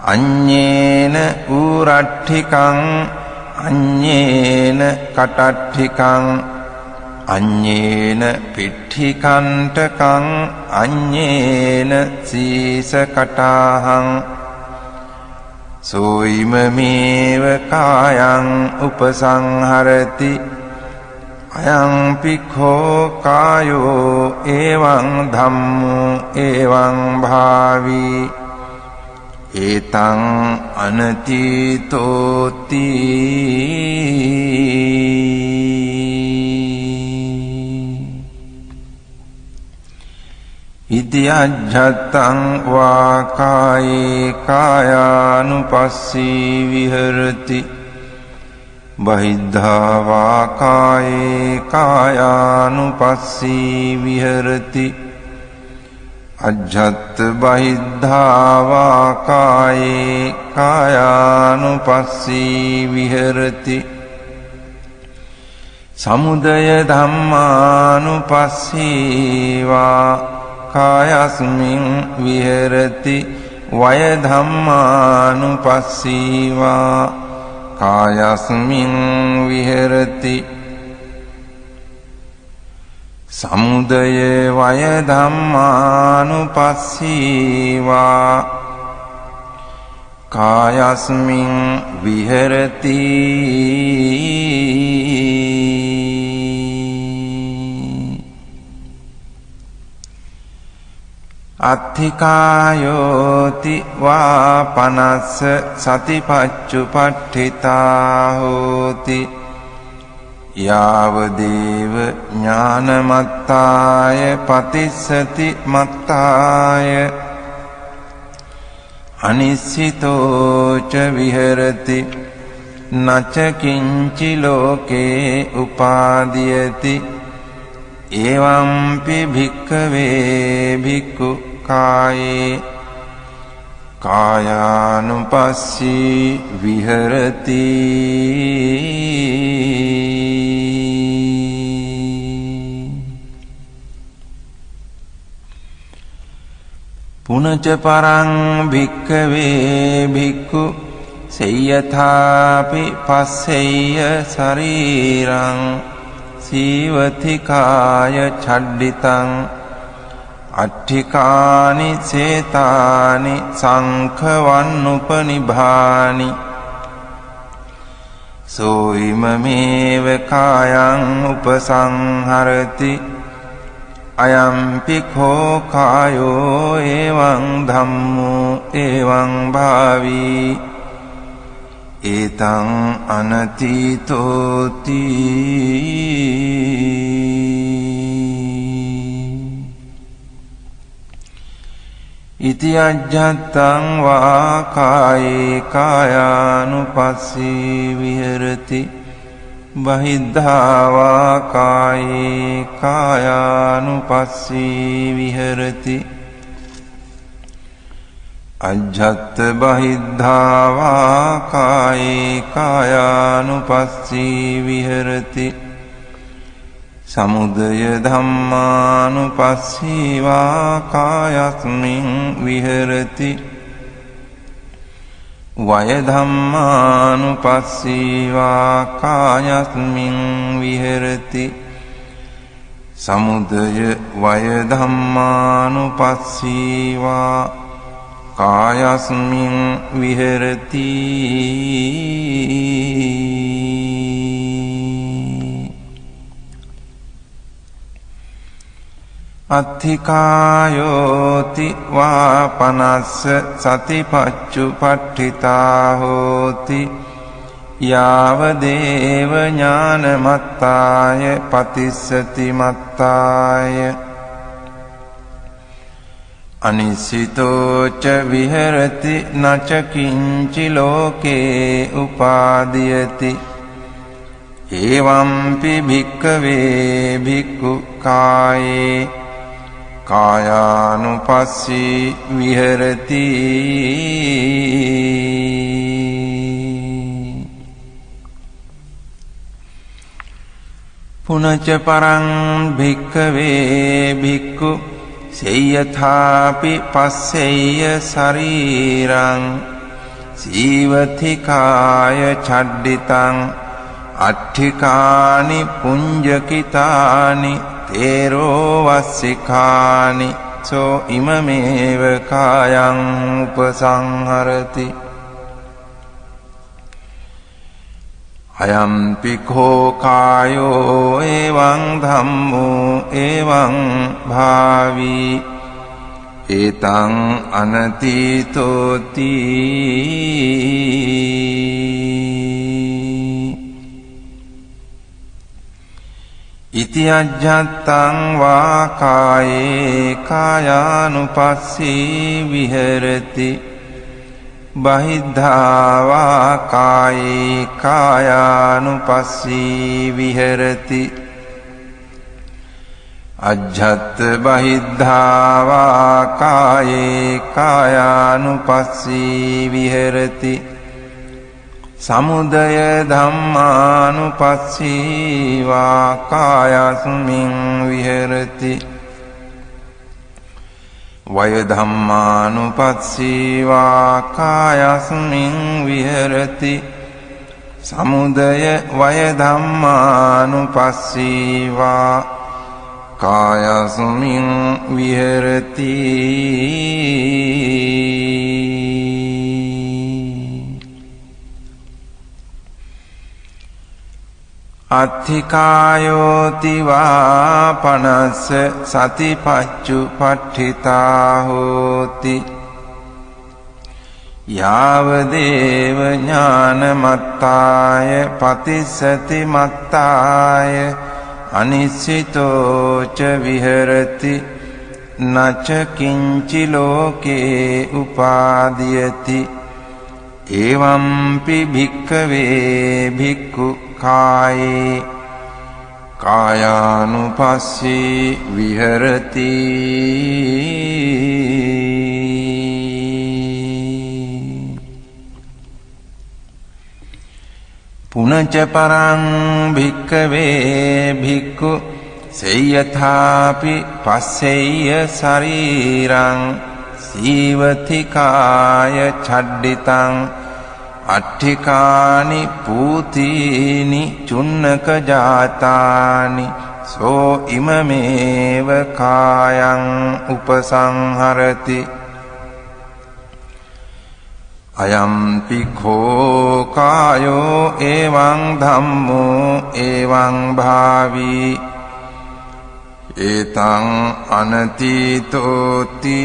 අඤ්ඤේන ඌරට්ඨිකං අඤ්ඤේන කටට්ඨිකං අඤ්ඤේන පිට්ඨිකණ්ඨකං අඤ්ඤේන සීසකටාහං සෝයිමමේව කායං උපසංහරති අයං පික්ඛෝ කායෝ එවං ධම්මෝ එවං භාවී ඒතං අනතීතෝති ඉදියජ්ජත්තං වා කායේ කායානුපස්සී විහෙරති බහිද්ධා වා කායේ කායානුපස්සී විහෙරති අජ්ජත් බහිද්ධා වා කායේ කායානුපස්සී විහෙරති සමුදය ධම්මානුපස්සී වා කායස්මින් විහෙරති වය ධම්මානුපස්සී වා කායස්මින් විහෙරති සමුදය වය ධම්මානුපස්සී වා කායස්මින් විහෙරති අත්ථිකායෝති වා පනස්ස සතිපච්චුපට්ඨිතා හෝති යාවදේව ඥානමත්තාය පතිස්සති මත්තාය අනිස්සිතෝච විහෙරති නච කිංචි ලෝකේ උපාදීයති එවම්පි භික්ඛවේ භික්ඛු කායේ කායානුපස්සී විහෙරති පුනච පරං භික්ඛවේ භික්ඛු සේයථාපි පස්සෙය්‍ය ශරීරං සීවතිකාය චඩ්ඩිතං අට්ඨිකානි සේතානි සංඛවන්නුපනිභානි සෝයිමමේව කායං උපසංහරති අයම්පි කෝ කායෝ එවං ධම්මෝ එවං භාවී ඒතං අනතීතෝති ඉති අජ්ජත්තං වා කායේ කායානුපස්සී විහෙරති බහිද්ධා වා කායේ කායානුපස්සී විහෙරති අජ්ජත් බහිද්ධා වා කායේ කායානුපස්සී විහෙරති සමුදය ධම්මානුපස්සී වා කායස්මින් විහෙරති වය ධම්මානුපස්සී වා කායස්මින් විහෙරති සමුදය වය ධම්මානුපස්සී වා කායස්මින් විහෙරති අත්ථිකායෝති වා පනස්ස සතිපච්චුපට්ඨිතා හෝති යාවදේව ඥානමත්තාය පතිස්සති මත්තාය අනිසිතෝච විහෙරති නච කිංචි ලෝකේ උපාදීයති එවම්පි භික්ඛවේ භික්ඛු කායේ කායානුපස්සී විහෙරති පුනච පරං භික්ඛවේ භික්ඛු සේයථාපි පස්සෙය්‍ය ශරීරං සීවතිකාය චඩ්ඩිතං අට්ඨිකානි පුඤ්ජකිතානි තේරෝ වස්සිකානි සෝ ඉමමේව කායං උපසංහරති අයම්පි කෝ කායෝ එවං ධම්මෝ එවං භාවී ඒතං අනතීතෝති ඉති අජ්ජත්තං වා කායේ කායානුපස්සී විහෙරති බහිද්ධා වා කායේ කායානුපස්සී විහෙරති අජ්ජත් බහිද්ධා වා කායේ කායානුපස්සී විහෙරති සමුදය ධම්මානුපස්සී වා කායස්මින් විහෙරති වය ධම්මානුපස්සී වා කායස්මින් විහෙරති සමුදය වය ධම්මානුපස්සී වා කායස්මින් විහෙරති අත්ථිකායෝති වා පනස්ස සතිපච්චුපට්ඨිතා හෝති යාවදේව ඥානමත්තාය පතිස්සති මත්තාය අනිස්සිතෝ ච විහෙරති නච කිංචි ලෝකේ උපාදීයති එවම්පි භික්ඛවේ භික්ඛු කායේ කායානුපස්සී විහෙරති පුනච පරං භික්ඛවේ භික්ඛු සේයථාපි පස්සෙය්‍ය ශරීරං සීවති කාය ඡඩ්ඩිතං අට්ඨිකානි පූතීනි චුන්නක ජාතානි සෝ ඉමමේව කායං උපසංහරති අයම්පි කෝ කායෝ එවං ධම්මෝ එවං භාවී ඒතං අනතීතෝති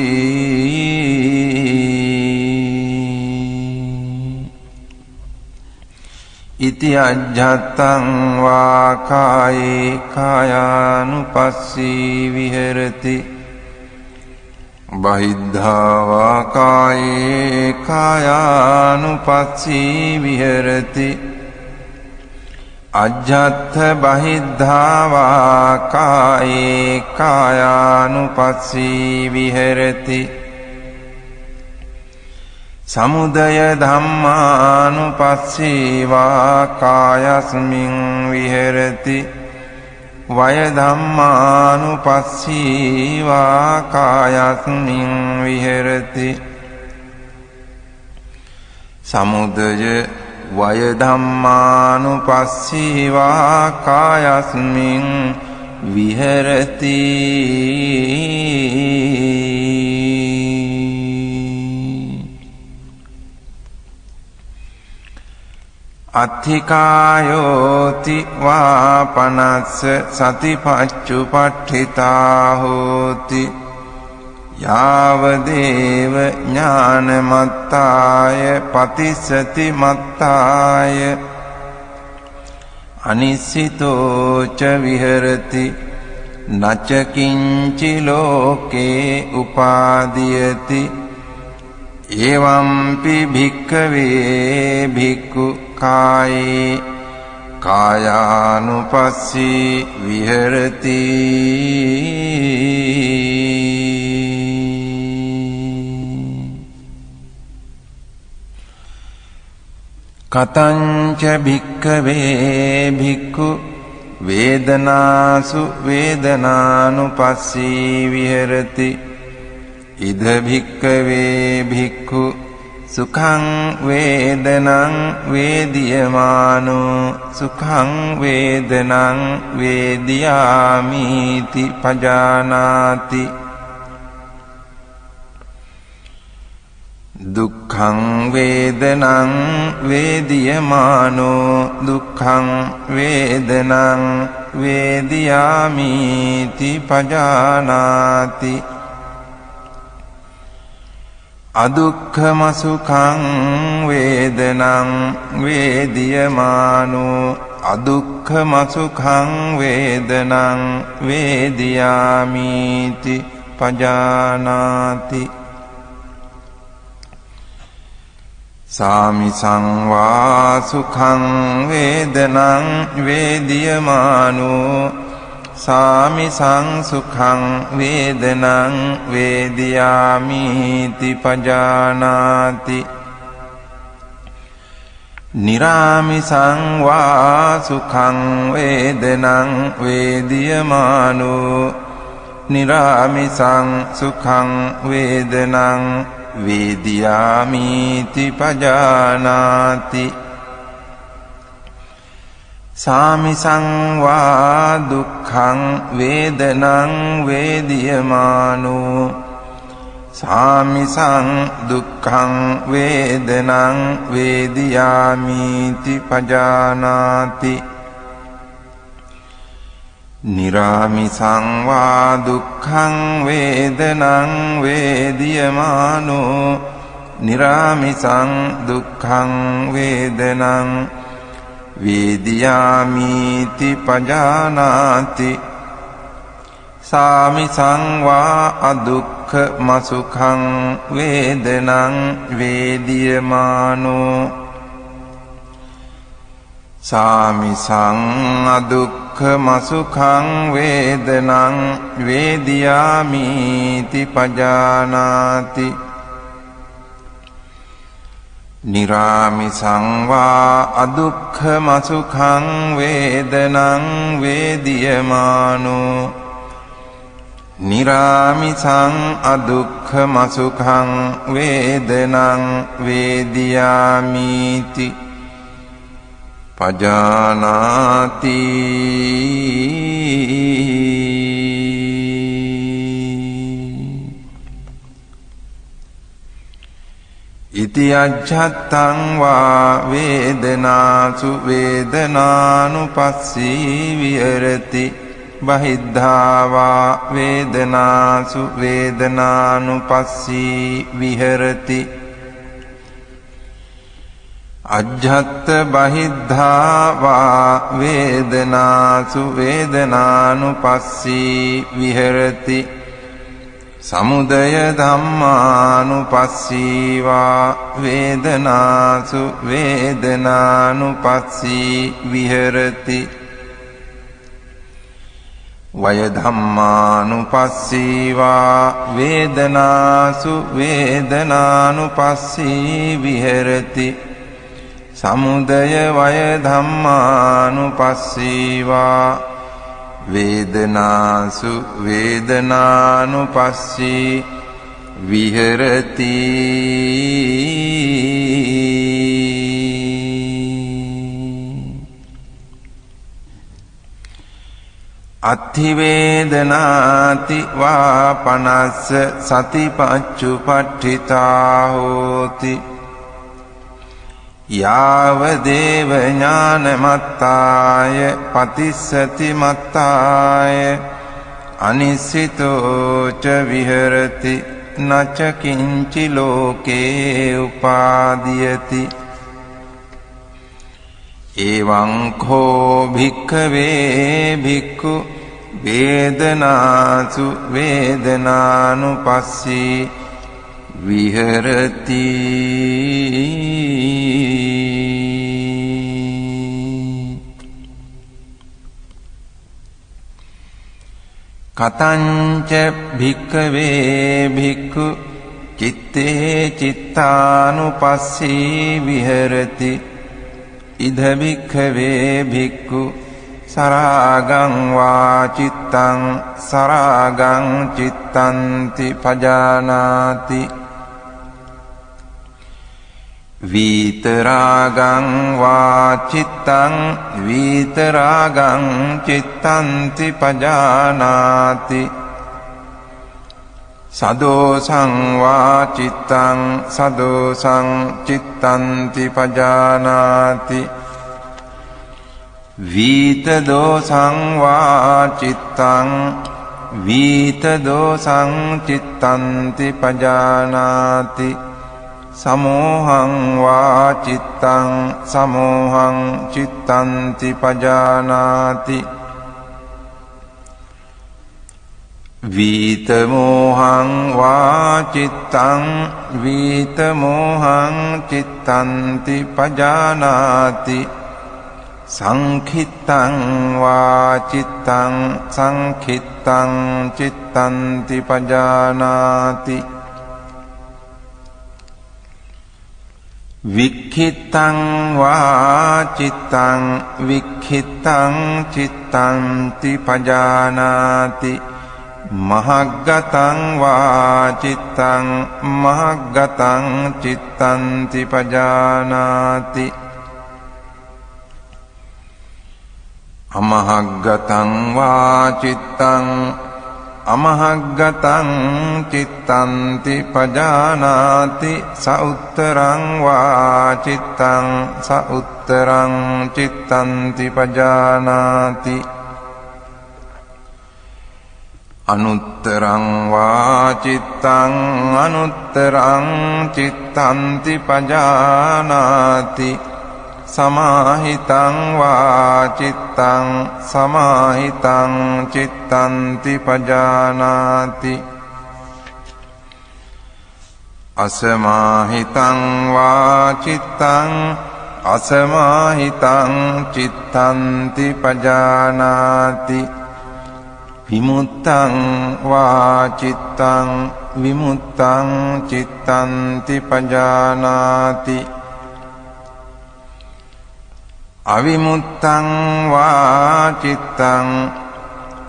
ඉති අජ්ජත්තං වා කායේ කායානුපස්සී විහෙරති බහිද්ධා වා කායේ කායානුපස්සී විහෙරති අජ්ජත්ථ බහිද්ධා වා කායේ කායානුපස්සී විහෙරති සමුදය ධම්මානුපස්සී වා කායස්මින් විහෙරති වය ධම්මානුපස්සී වා කායස්මින් විහෙරති සමුදය වය ධම්මානුපස්සී වා කායස්මින් විහෙරති අත්ථිකායෝති වා පනස්ස සතිපච්චුපට්ඨිතා හෝති යාවදේව ඥානමත්තාය පතිස්සති මත්තාය අනිස්සිතෝ ච විහෙරති නච කිංචි ලෝකේ උපාදීයති එවම්පි භික්ඛවේ භික්ඛු කායේ කායානුපස්සී විහෙරති කතංච භික්ඛවේ භික්ඛු වේදනාසු වේදනානුපස්සී විහෙරති ඉද භික්ඛවේ භික්ඛු සුඛං වේදනං වේදියමානෝ සුඛං වේදනං වේදියාමිති පජානාති දුක්ඛං වේදනං වේදියමානෝ දුක්ඛං වේදනං වේදියාමිති පජානාති අදුක්ඛම සුඛං වේදනං වේදියමානෝ අදුක්ඛම සුඛං වේදනං වේදියාමිති පජානාති සාමිසං වා සුඛං වේදනං වේදියමානෝ සාමිසං සුඛං වේදනං වේදියාමිති පජානාති නිරාමිසං වා සුඛං වේදනං වේදියමානෝ නිරාමිසං සුඛං වේදනං වේදියාමිති පජානාති සාමිසං වා දුක්ඛං වේදනං වේදියමානෝ සාමිසං දුක්ඛං වේදනං වේදියාමිති පජානාති නිරාමිසං වා දුක්ඛං වේදනං වේදියමානෝ නිරාමිසං දුක්ඛං වේදනං වේදියාමිති පජානාති සාමිසං වා අදුක්ඛම සුඛං වේදනං වේදියමානෝ සාමිසං අදුක්ඛම සුඛං වේදනං වේදියාමිති පජානාති නිරාමිසං වා අදුක්ඛම සුඛං වේදනං වේදියමානෝ නිරාමිසං අදුක්ඛම සුඛං වේදනං වේදියාමිති පජානාති ඉති අජ්ජත්තං වා වේදනාසු වේදනානුපස්සී විහෙරති බහිද්ධා වා වේදනාසු වේදනානුපස්සී විහෙරති අජ්ජත්ත බහිද්ධා වා වේදනාසු වේදනානුපස්සී විහෙරති සමුදය ධම්මානුපස්සී වා වේදනාසු වේදනානුපස්සී විහෙරති වය ධම්මානුපස්සී වා වේදනාසු වේදනානුපස්සී විහෙරති සමුදය වය ධම්මානුපස්සී වා වේදනාසු වේදනානුපස්සී විහෙරති අත්ථි වේදනාති වා පනස්ස සතිපච්චුපට්ඨිතා හෝති යාව දේව ඥානමත්තාය පතිස්සති මත්තාය අනිස්සිතෝ ච විහෙරති නච කිංචි ලෝකේ උපාදීයති එවං කෝ භික්ඛවේ භික්ඛු වේදනාසු වේදනානුපස්සී විහෙරති කතංච භික්ඛවේ භික්ඛු චිත්තේ චිත්තානුපස්සී විහෙරති ඉද භික්ඛවේ භික්ඛු සරාගං වා චිත්තං සරාගං චිත්තන්ති පජානාති විතරාගං වා චිත්තං විතරාගං චිත්තන්ති පජානාති සදෝසං වා චිත්තං සදෝසං චිත්තන්ති පජානාති විත දෝසං වා චිත්තං වීත දෝසං චිත්තන්ති පජානාති සමෝහං වා චිත්තං සමෝහං චිත්තන්ති පජානාති වීත මෝහං වා චිත්තං වීත මෝහං චිත්තන්ති පජානාති සංඛිත්තං වා චිත්තං සංඛිත්තං චිත්තන්ති පජානාති වික්ඛිත්තං වා චිත්තං වික්ඛිත්තං චිත්තන්ති පජානාති මහග්ගතං වා චිත්තං මහග්ගතං චිත්තන්ති පජානාති අමහග්ගතං වා චිත්තං අමහග්ගතං චිත්තන්ති පජානාති සඋත්තරං වා චිත්තං සඋත්තරං චිත්තන්ති පජානාති අනුත්තරං වා චිත්තං අනුත්තරං චිත්තන්ති පජානාති සමාහිතං වා චිත්තං සමාහිතං චිත්තන්ති පජානාති අසමාහිතං වා චිත්තං අසමාහිතං චිත්තන්ති පජානාති විමුත්තං වා චිත්තං විමුත්තං චිත්තන්ති පජානාති අවිමුත්තං වා චිත්තං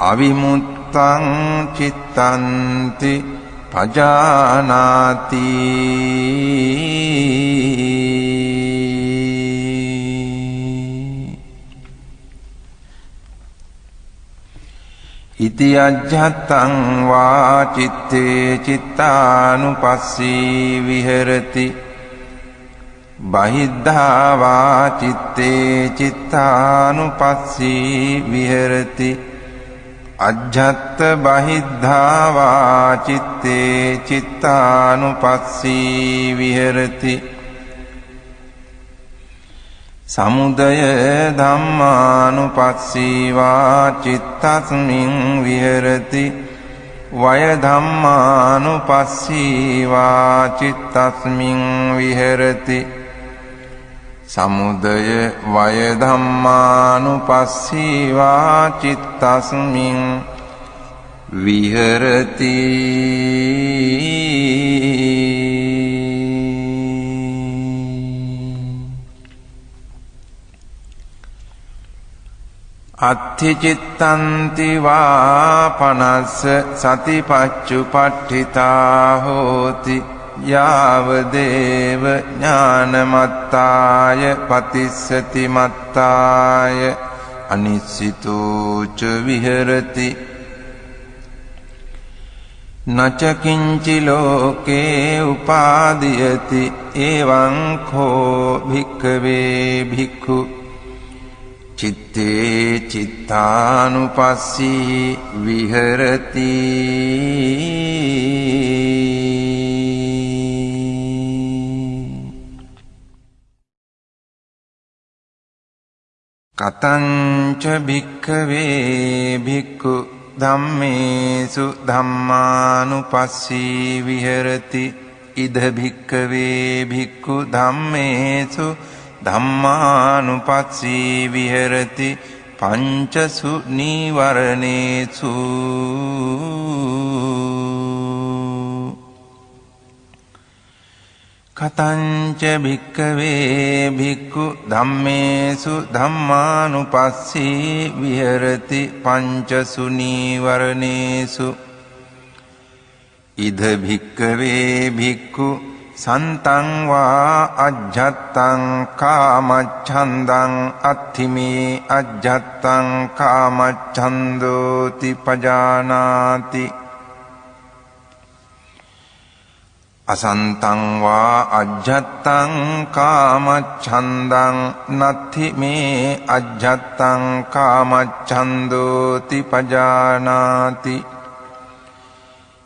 අවිමුත්තං චිත්තන්ති පජානාති ඉති අජ්ජත්තං වා චිත්තේ චිත්තානුපස්සී විහෙරති බහිද්ධා වා චිත්තේ චිත්තානුපස්සී විහෙරති අජ්ජත්ත බහිද්ධා වා චිත්තේ චිත්තානුපස්සී විහෙරති සමුදය ධම්මානුපස්සී වා චිත්තස්මින් විහෙරති වය ධම්මානුපස්සී වා චිත්තස්මින් විහෙරති සමුදය වය ධම්මානුපස්සී වා චිත්තස්මින් විහෙරති අත්ථි චිත්තන්ති වා පනස්ස සතිපච්චුපට්ඨිතා හෝති යාව දේව ඥානමත්තාය පතිස්සති මත්තාය අනිස්සිතෝ ච විහෙරති නච කිංචි ලෝකේ උපාදීයති එවං කෝ භික්ඛවේ භික්ඛු චිත්තේ චිත්තානුපස්සී විහෙරති කතංච භික්ඛවේ භික්ඛු ධම්මේසු ධම්මානුපස්සී විහෙරති ඉද භික්ඛවේ භික්ඛු ධම්මේසු ධම්මානුපස්සී විහෙරති පංචසු නීවරණේසු කතංච භික්ඛවේ භික්ඛු ධම්මේසු ධම්මානුපස්සී විහෙරති පංචසු නීවරණේසු ඉද භික්ඛවේ භික්ඛු සන්තං වා අජ්ජත්තං කාමච්ඡන්දං අත්ථිමේ අජ්ජත්තං කාමච්ඡන්දෝති පජානාති අසන්තං වා අජ්ජත්තං කාමච්ඡන්දං නත්ථිමේ අජ්ජත්තං කාමච්ඡන්දෝති පජානාති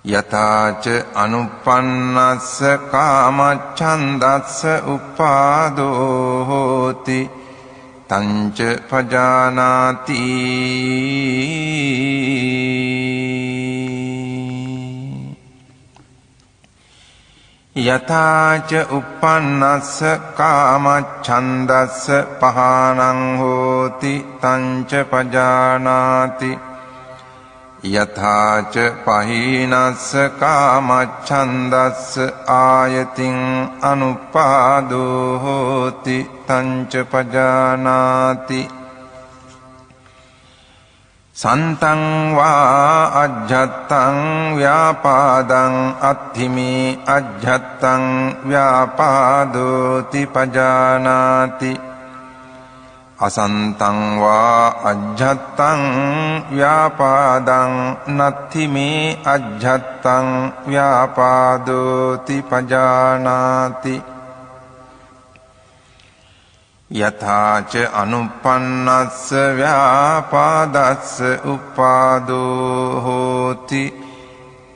යථාච අනුප්පන්නස්ස කාමච්ඡන්දස්ස උප්පාදෝ හෝති තංච පජානාති යථාච උප්පන්නස්ස කාමච්ඡන්දස්ස පහානං හෝති තංච පජානාති යථාච පහීනස්ස කාමච්ඡන්දස්ස ආයතින් අනුපාදෝ හෝති තංච පජානාති සන්තං වා අජ්ජත්තං ව්‍යාපාදං අත්ථිමේ අජ්ජත්තං ව්‍යාපාදෝති පජානාති අසන්තං වා අජ්ජත්තං ව්‍යාපාදං නත්ථිමේ අජ්ජත්තං ව්‍යාපාදෝති පජානාති යථාච අනුප්පන්නස්ස ව්‍යාපාදස්ස උප්පාදෝ හෝති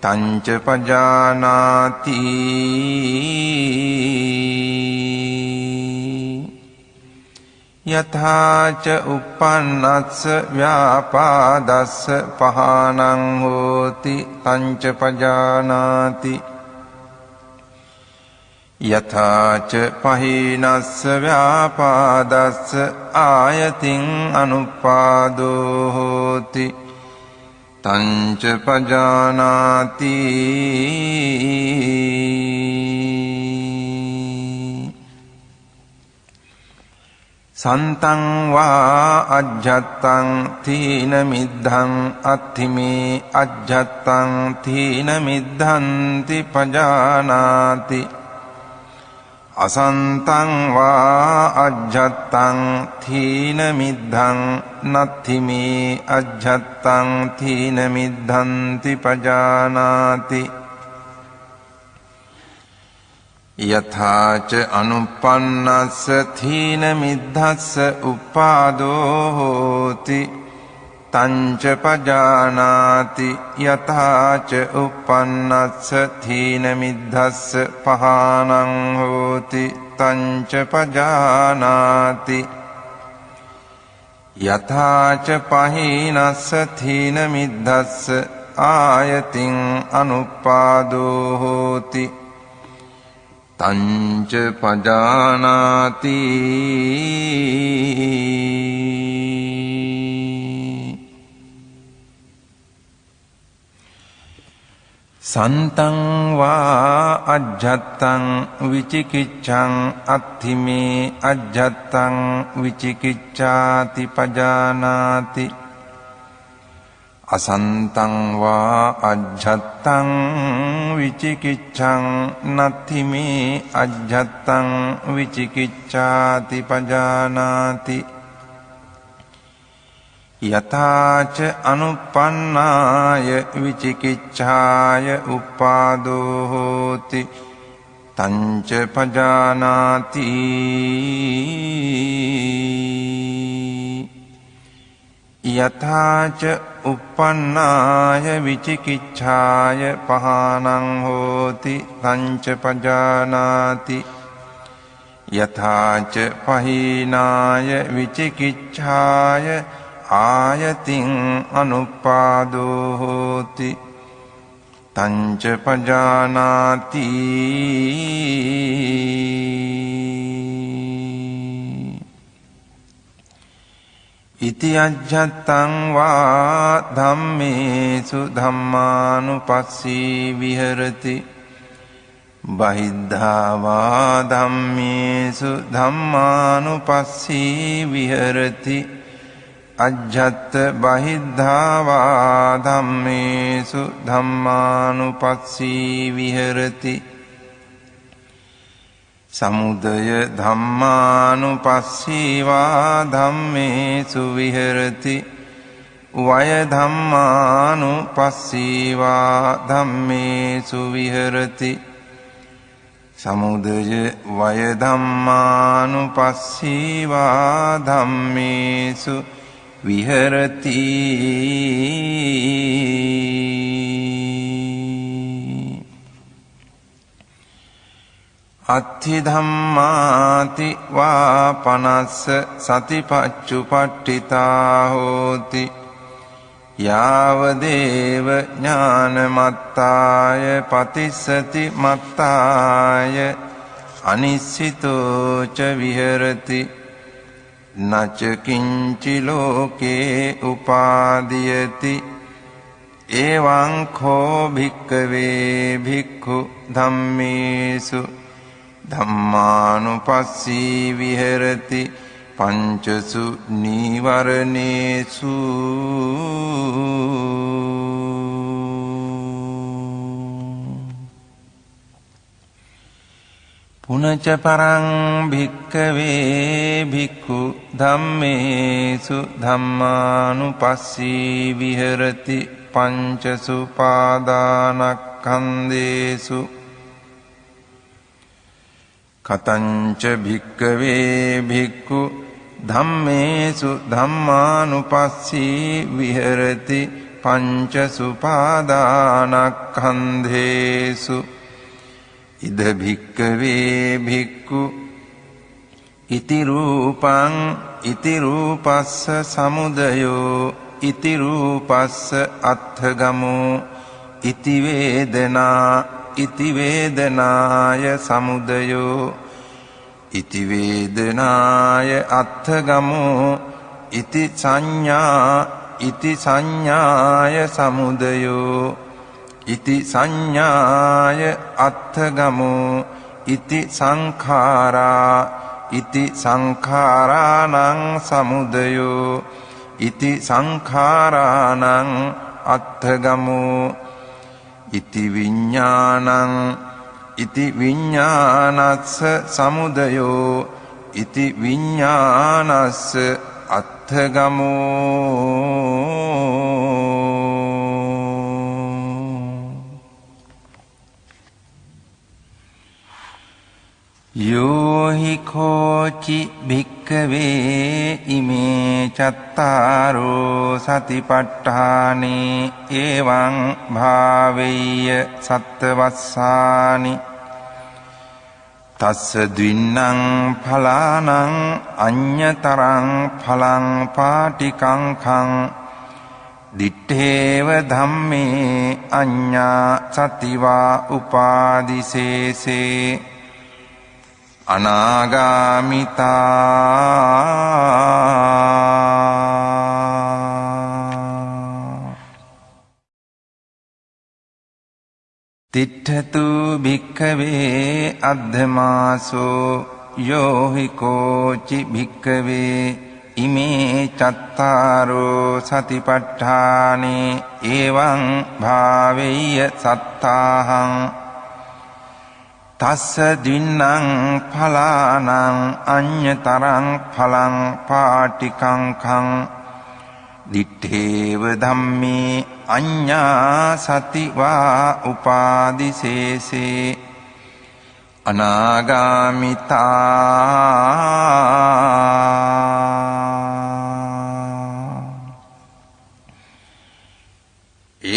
තංච පජානාති යථාච උප්පන්නස්ස ව්‍යාපාදස්ස පහානං හෝති තංච පජානාති යථාච පහීනස්ස ව්‍යාපාදස්ස ආයතින් අනුපාදෝ හෝති තංච පජානාති සන්තං වා අජ්ජත්තං තීන මිද්ධං අත්ථිමේ අජ්ජත්තං තීන මිද්ධන්ති පජානාති අසන්තං වා අජ්ජත්තං තීන මිද්ධං නත්ථිමේ අජ්ජත්තං තීන මිද්ධන්ති පජානාති යථාච අනුප්පන්නස්ස තීන මිද්ධස්ස උප්පාදෝ හෝති තංච පජානාති යථාච උප්පන්නස්ස තීන මිද්ධස්ස පහානං හෝති තංච පජානාති යථාච පහීනස්ස තීන මිද්ධස්ස ආයතින් අනුපාදෝ හෝති තංච පජානාති සන්තං වා අජ්ජත්තං විචිකිච්ඡං අත්ථිමේ අජ්ජත්තං විචිකිච්ඡාති පජානාති අසන්තං වා අජ්ජත්තං විචිකිච්ඡං නත්ථිමේ අජ්ජත්තං විචිකිච්ඡාති පජානාති යථාච අනුප්පන්නාය විචිකිච්ඡාය උප්පාදෝ හෝති තංච පජානාති යථාච උප්පන්නාය විචිකිච්ඡාය පහානං හෝති තංච පජානාති යථාච පහීනාය විචිකිච්ඡාය ආයතින් අනුපාදෝ හෝති තංච පජානාති ඉති අජ්ජත්තං වා ධම්මේසු ධම්මානුපස්සී විහෙරති බහිද්ධා වා ධම්මේසු ධම්මානුපස්සී විහෙරති අජ්ජත් බහිද්ධා වා ධම්මේසු ධම්මානුපස්සී විහෙරති සමුදය ධම්මානුපස්සී වා ධම්මේසු විහෙරති වය ධම්මානුපස්සී වා ධම්මේසු විහෙරති සමුදය වය ධම්මානුපස්සී වා ධම්මේසු විහෙරති අත්ථි ධම්මාති වා පනස්ස සතිපච්චුපට්ඨිතා හෝති යාව දේව ඥානමත්තාය පතිස්සති මත්තාය අනිස්සිතෝ ච විහෙරති නච කිංචි ලෝකේ උපාදීයති එවං කෝ භික්ඛවේ භික්ඛු ධම්මේසු ධම්මානුපස්සී විහෙරති පංචසු නීවරණේසු පුනච පරං භික්ඛවේ භික්ඛු ධම්මේසු ධම්මානුපස්සී විහෙරති පංචසු පාදානස්කන්ධේසු කතංච භික්ඛවේ භික්ඛු ධම්මේසු ධම්මානුපස්සී විහෙරති පංචසු පාදානස්කන්ධේසු ඉද භික්ඛවේ භික්ඛු ඉති රූපං ඉති රූපස්ස සමුදයෝ ඉති රූපස්ස අත්ථගමෝ ඉති වේදනා ඉති වේදනාය සමුදයෝ ඉති වේදනාය අත්ථගමෝ ඉති සංඥාය සමුදයෝ ඉති සංඥාය අත්ථගමෝ ඉති සංඛාරාණං සමුදයෝ ඉති සංඛාරාණං අත්ථගමෝ ඉති විඤ්ඤාණස්ස සමුදයෝ ඉති විඤ්ඤාණස්ස අත්ථගමෝ යෝහි කෝචි භික්ඛවේ ඉමේ චත්තාරෝ සතිපට්ඨානේ එවං භාවෙය්‍ය සත්තවස්සානි තස්ස ද්වින්නං ඵලානං අඤ්ඤතරං ඵලං පාටිකංඛං දිත්තේව ධම්මේ අඤ්ඤා සතිවා උපාදිසේසේ අනාගාමිතා තිට්ඨතු භික්ඛවේ අද්ධමාසෝ යෝහි කෝචි භික්ඛවේ ඉමේ චත්තාරෝ සතිපට්ඨානේ එවං භාවෙය්‍ය සත්තාහං තස්ස දින්නං ඵලානං අඤ්ඤතරං ඵලං පාටිකංඛං දිත්තේව ධම්මේ අඤ්ඤා සතිවා උපාදිසේසේ අනාගාමිතා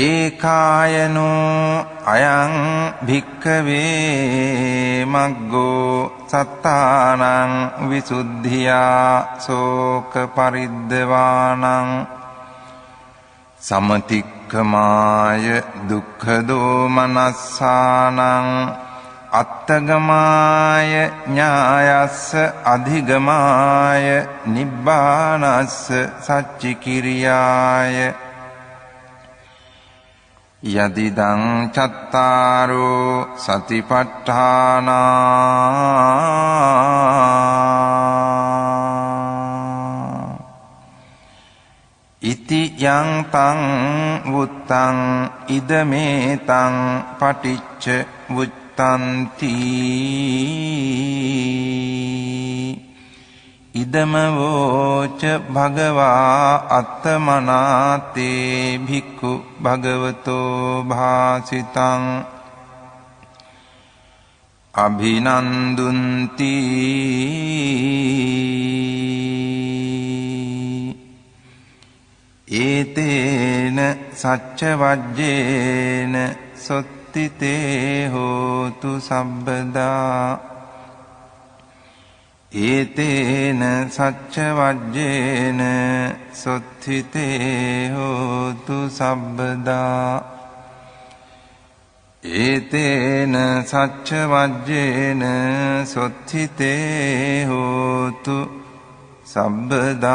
ඒකායනෝ අයං භික්ඛවේ මග්ගෝ සත්තානං විසුද්ධියා සෝක පරිද්දවානං සමතික්ඛමාය දුක්ඛ දෝමනස්සානං අත්තගමාය ඥායස්ස අධිගමාය නිබ්බානස්ස සච්චිකිරියාය යදිදං චත්තාරෝ සතිපට්ඨානා ඉති යං තං වුත්තං ඉදමේතං පටිච්ච වුත්තන්ති ඉදමවෝච භගවා අත්තමනාතේ භික්ඛු භගවතෝ භාසිතං අභිනන්දුන්ති ඒතේන සච්ච වජ්ජේන සොත්තිතේ හෝතු සබ්බදා ඒතේන සච්ච වජ්ජේන සොත්ථිතේ හෝතු සබ්බදා ඒතේන සච්ච වජ්ජේන සොත්ථිතේ හෝතු සබ්බදා